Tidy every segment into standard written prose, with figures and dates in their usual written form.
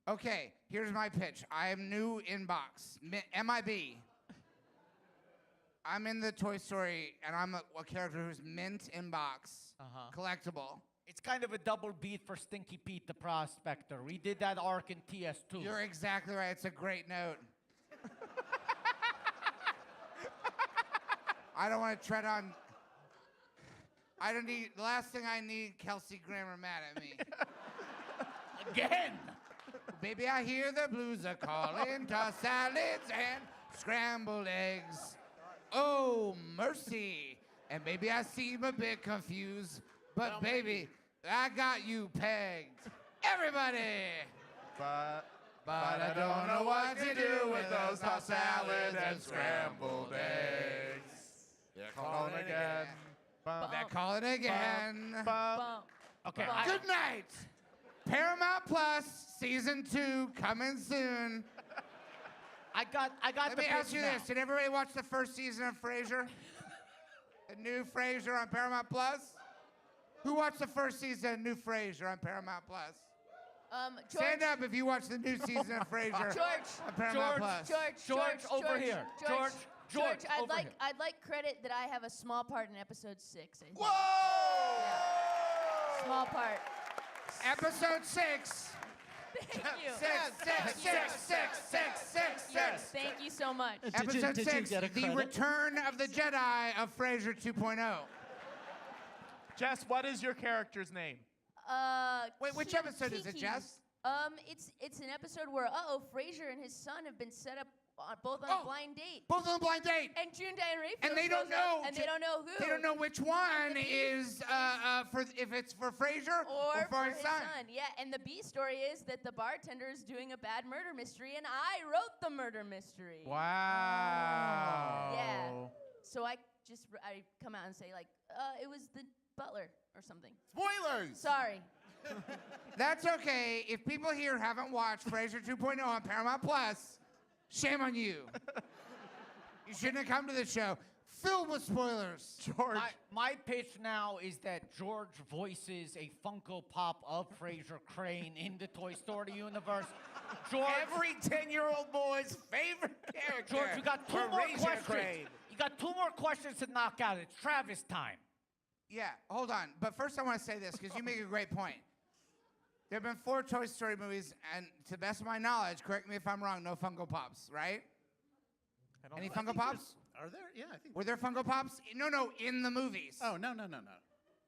Okay, here's my pitch. I am new in box. MIB. I'm in the Toy Story, and I'm a character who's mint in box. Collectible. It's kind of a double beat for Stinky Pete the Prospector. We did that arc in TS2. You're exactly right. It's a great note. I don't want to tread on... I don't need... The last thing I need, Kelsey Grammer mad at me. Again! Baby, I hear the blues are calling, tossed salads and scrambled eggs. Oh, mercy. And baby, I seem a bit confused, but baby, I got you pegged. Everybody! But I don't know what to do with those tossed salads and scrambled eggs. They're calling again. They're calling again. Okay. Good night. Paramount Plus Season 2 coming soon. I got Let me ask you this. Did everybody watch the first season of Frasier? The new Frasier on Paramount Plus? Who watched the first season of new Frasier on Paramount Plus? George. Stand up if you watched the new season of Frasier on Paramount Plus. George, over here. George, I'd like credit that I have a small part in episode 6. I think. Whoa! Yeah. Small part. Episode 6. Thank you. Six. Thank you so much. Episode Did you 6, get a The credit? Return of the Jedi of Frasier 2.0. Jess, what is your character's name? Wait, which episode is it, Kiki. Jess? It's an episode where Frasier and his son have been set up both on a blind date. Both on a blind date. And June Diane Raphael And they don't shows up, know. and they don't know who. They don't know which one is if it's for Frasier or for his son. Yeah, and the B story is that the bartender is doing a bad murder mystery, and I wrote the murder mystery. Wow. Yeah. So I come out and say like, it was the butler or something. Spoilers! Sorry. That's okay. If people here haven't watched Frasier 2.0 on Paramount Plus, shame on you. You shouldn't have come to the show. Filled with spoilers. George. My pitch now is that George voices a Funko Pop of Frasier Crane in the Toy Story universe. George, Every 10-year-old boy's favorite character. George, you got two for more Razor questions. Crane. You got 2 more questions to knock out. It's Travis time. Yeah, hold on. But first I want to say this, because you make a great point. There have been 4 Toy Story movies, and to the best of my knowledge, correct me if I'm wrong, no Funko Pops, right? Any Funko Pops? Are there? Yeah, I think. Were there Funko Pops? No, in the movies. Oh, no.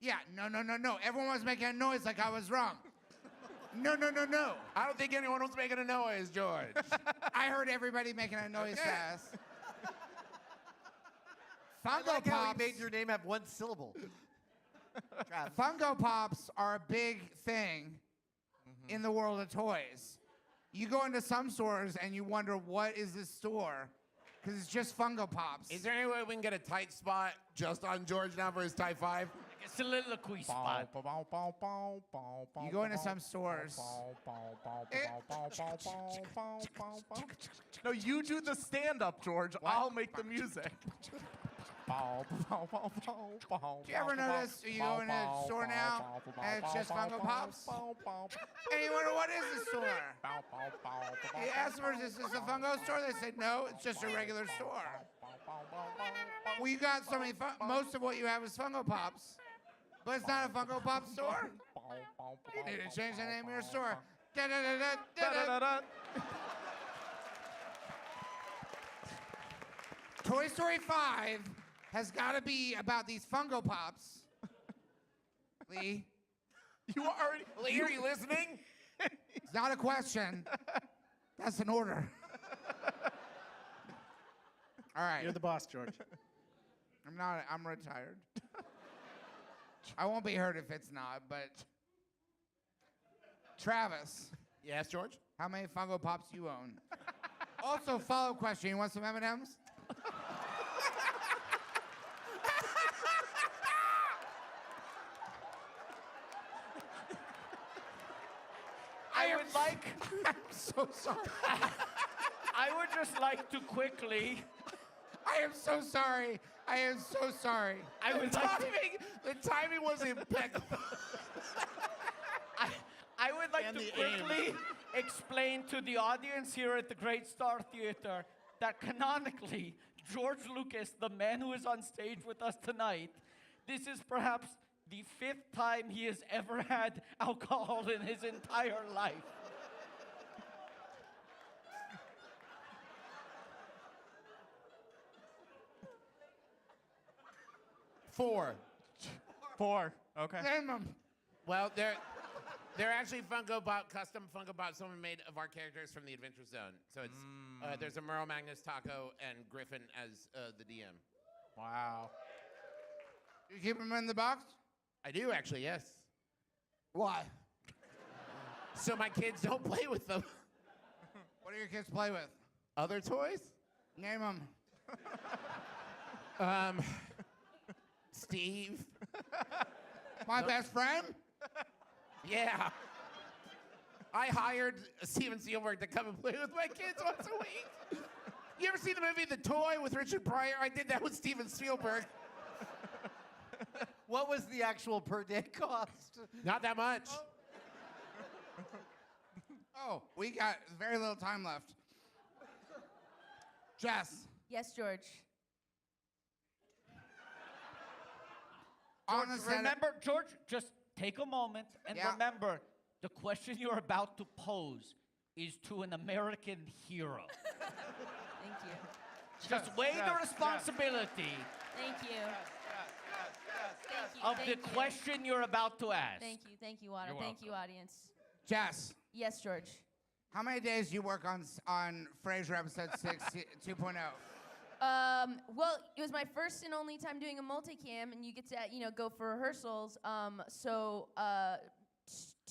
Yeah, no. Everyone was making a noise like I was wrong. No. I don't think anyone was making a noise, George. I heard everybody making a noise fast. I Funko like how Pops. you made your name have 1 syllable. Funko Pops are a big thing in the world of toys. You go into some stores and you wonder, what is this store? Because it's just Funko Pops. Is there any way we can get a tight spot just on George now for his Type 5? It's a soliloquy spot. You go into some stores. No, you do the stand-up, George. I'll make the music. Do you ever notice you go into a store now and it's just Funko Pops? And you wonder, what is the store? You ask them, is this a Funko store? They say, no, it's just a regular store. Well, you got so many, most of what you have is Funko Pops. But it's not a Funko Pop store. You need to change the name of your store. Da-da-da-da-da-da. Toy Story 5 has got to be about these Funko Pops. Lee? You already... Lee, are you listening? It's not a question. That's an order. All right. You're the boss, George. I'm not. I'm retired. I won't be hurt if it's not, but... Travis. Yes, George? How many Funko Pops you own? Also, follow-up question. You want some M&Ms? I'm so sorry. I would just like to quickly... I am so sorry. I am so sorry. I would like to... The timing was impeccable. I would like to quickly explain to the audience here at the Great Star Theater that canonically, George Lucas, the man who is on stage with us tonight, this is perhaps the 5th time he has ever had alcohol in his entire life. Four. 4. Okay. Name them. Well, they're actually custom Funko Pop someone made of our characters from the Adventure Zone. So it's there's a Merle Magnus Taco and Griffin as the DM. Wow. You keep them in the box? I do actually, yes. Why? So my kids don't play with them. What do your kids play with? Other toys? Name them. Steve. My best friend? Yeah. I hired Steven Spielberg to come and play with my kids once a week. You ever see the movie The Toy with Richard Pryor? I did that with Steven Spielberg. What was the actual per day cost? Not that much. Oh, we got very little time left. Jess. Yes, George. On the set. Remember, George, just take a moment and Yeah. remember, the question you're about to pose is to an American hero. Thank you. Just weigh the responsibility Thank you. of Thank the you. question you're about to ask. Thank you, Wada. You're Thank you, audience. Jess, Yes, George. how many days do you work on Frasier episode 6 2.0? Well, it was my first and only time doing a multicam, and you get to, go for rehearsals. So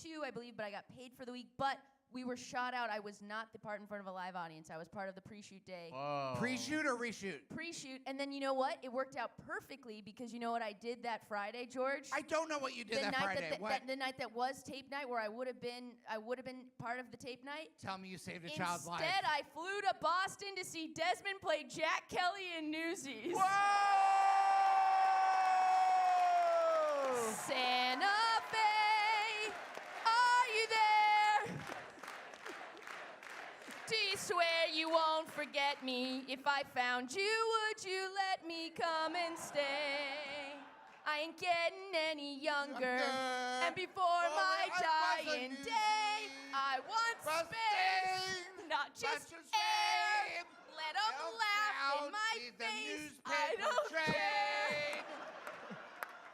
2, I believe, but I got paid for the week. But we were shot out. I was not the part in front of a live audience. I was part of the pre-shoot day. Pre-shoot or reshoot? Pre-shoot, and then you know what? It worked out perfectly because you know what I did that Friday, George? I don't know what you did the that night Friday. What? the night that was tape night, where I would have been part of the tape night. Tell me you saved a child's life. Instead, I flew to Boston to see Desmond play Jack Kelly in Newsies. Whoa! Santa Fe, are you there? Do you swear you won't forget me? If I found you, would you let me come and stay? I ain't getting any younger. And before my dying day, I want space, not just air. Let them laugh in my face. I don't care.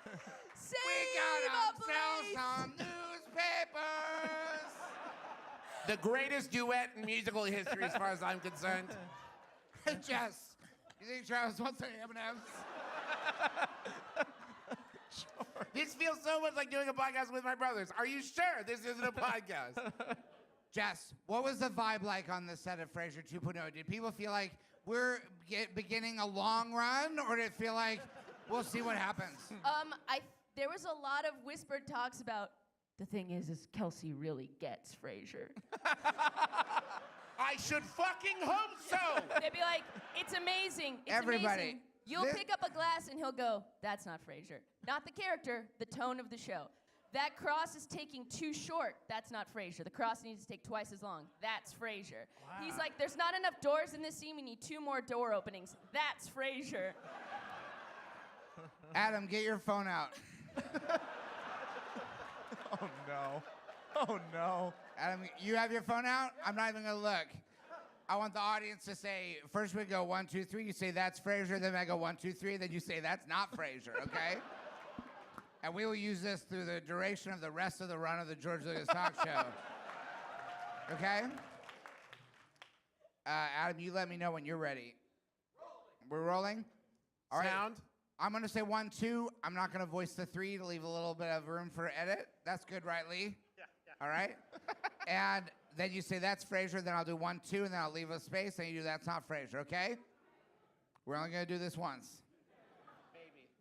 We Save gotta a sell place. some newspapers. The greatest duet in musical history as far as I'm concerned. Hey, Jess, you think Travis wants any M&Ms? This feels so much like doing a podcast with my brothers. Are you sure this isn't a podcast? Jess, what was the vibe like on the set of Frasier 2.0? Did people feel like we're beginning a long run, or did it feel like we'll see what happens? There was a lot of whispered talks about, the thing is Kelsey really gets Frasier. I should fucking hope so. They'd be like, it's amazing. It's Everybody, amazing. You'll pick up a glass and he'll go, that's not Frasier. Not the character, the tone of the show. That cross is taking too short. That's not Frasier. The cross needs to take twice as long. That's Frasier. Wow. He's like, there's not enough doors in this scene. We need 2 more door openings. That's Frasier. Adam, get your phone out. Oh, no. Oh, no. Adam, you have your phone out? I'm not even gonna look. I want the audience to say, first we go 1, 2, 3, you say that's Frasier, then I go 1, 2, 3, then you say that's not Frasier, okay? And we will use this through the duration of the rest of the run of the George Lucas Talk Show. Okay? Adam, you let me know when you're ready. We're rolling? All right. Sound? I'm gonna say 1, 2. I'm not gonna voice the 3 to leave a little bit of room for edit. That's good, right, Lee? Yeah. All right? And then you say that's Frasier, then I'll do 1, 2, and then I'll leave a space, and you do that's not Frasier, okay? We're only gonna do this once.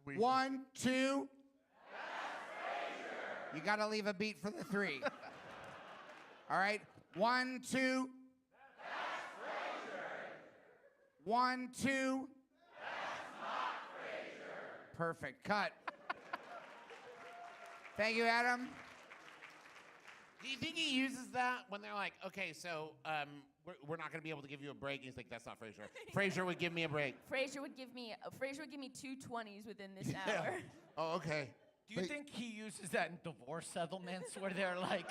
We- 1, 2. You gotta leave a beat for the 3. All right? 1, 2. 1, 2. Perfect. Cut. Thank you, Adam. Do you think he uses that when they're like, okay, so we're not going to be able to give you a break? He's like, that's not Frasier. Frasier would give me a break. Frasier would give me 2 20s within this hour. Oh, okay. Do you think he uses that in divorce settlements where they're like,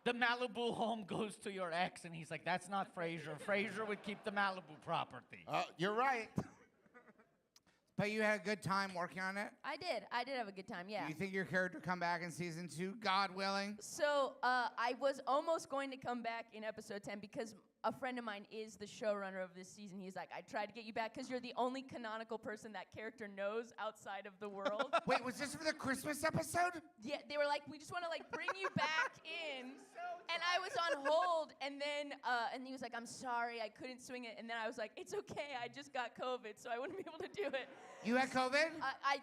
the Malibu home goes to your ex, and he's like, that's not Frasier. Frasier would keep the Malibu property. You're right. But you had a good time working on it? I did have a good time, yeah. Do you think your character come back in season 2, God willing? So I was almost going to come back in episode 10 because a friend of mine is the showrunner of this season. He's like, I tried to get you back because you're the only canonical person that character knows outside of the world. Wait, was this for the Christmas episode? Yeah, they were like, we just want to bring you back in. And I was on hold, and then and he was like, I'm sorry, I couldn't swing it. And then I was like, it's okay, I just got COVID, so I wouldn't be able to do it. You had COVID? I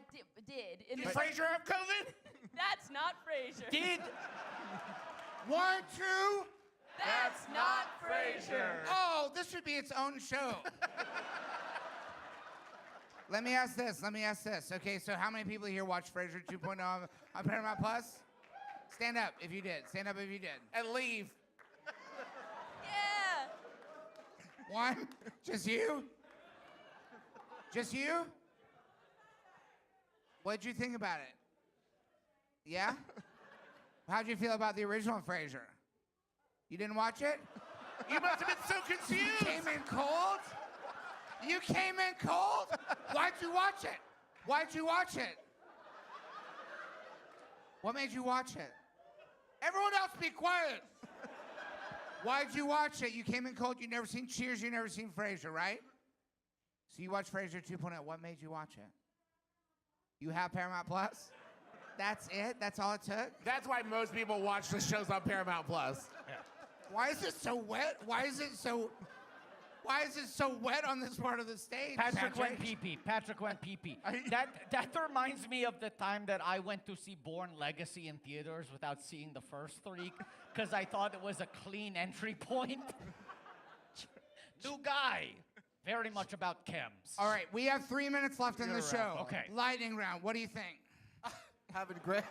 did. Did Frasier have COVID? That's not Frasier. Did 1, 2. That's not Frasier. Oh, this should be its own show. Let me ask this. Okay, so how many people here watched Frasier 2.0 on Paramount Plus? Stand up if you did. And leave. Yeah. 1? Just you? Just you? What'd you think about it? Yeah? How'd you feel about the original Frasier? You didn't watch it? You must have been so confused. You came in cold? You came in cold? Why'd you watch it? What made you watch it? Everyone else be quiet. Why'd you watch it? You came in cold, you never seen Cheers, you never seen Frasier, right? So you watched Frasier 2.0. What made you watch it? You have Paramount Plus? That's it? That's all it took? That's why most people watch the shows on Paramount Plus. Why is it so wet? Why is it so wet on this part of the stage? Patrick went pee-pee. That reminds me of the time that I went to see Bourne Legacy in theaters without seeing the first 3 because I thought it was a clean entry point. New guy. Very much about chems. All right, we have 3 minutes left in the show. Okay. Lightning round. What do you think? Having great.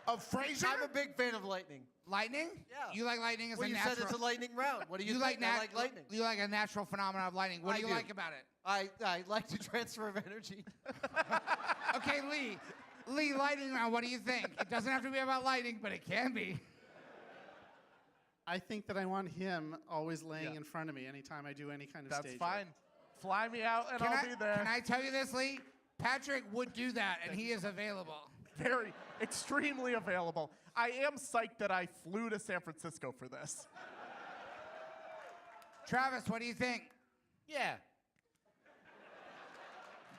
Of Frasier? I'm a big fan of lightning. Lightning? Yeah. You like lightning as Well, a you natural... said it's a lightning round. What do you think? like I like lightning. You like a natural phenomenon of lightning. What do you do. like about it? I like the transfer of energy. Okay, Lee. Lee, lightning round. What do you think? It doesn't have to be about lightning, but it can be. I think that I want him always laying in front of me anytime I do any kind of stage. That's fine. Fly me out and I'll be there. Can I tell you this, Lee? Patrick would do that, and he is available. Very, extremely available. I am psyched that I flew to San Francisco for this. Travis, what do you think? Yeah.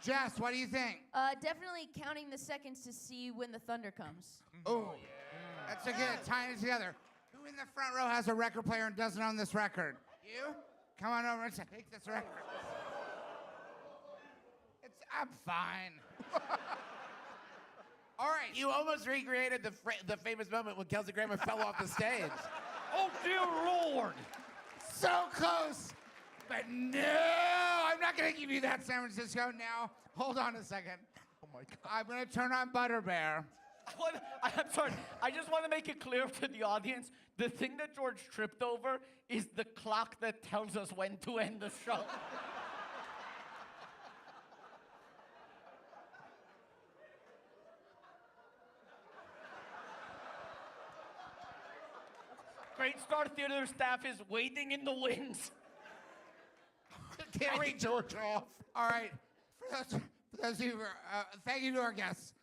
Jess, what do you think? Definitely counting the seconds to see when the thunder comes. Oh, that's a good tying it together. Who in the front row has a record player and doesn't own this record? You? Come on over and take this record. I'm fine. All right. You almost recreated the famous moment when Kelsey Grammer fell off the stage. Oh, dear Lord. So close. But no, I'm not going to give you that, San Francisco. Now, hold on a second. Oh my God. I'm going to turn on Butterbear. I'm sorry. I just want to make it clear to the audience, the thing that George tripped over is the clock that tells us when to end the show. Great Star Theater staff is waiting in the wings. Carry George off. All right. For those of you, thank you to our guests.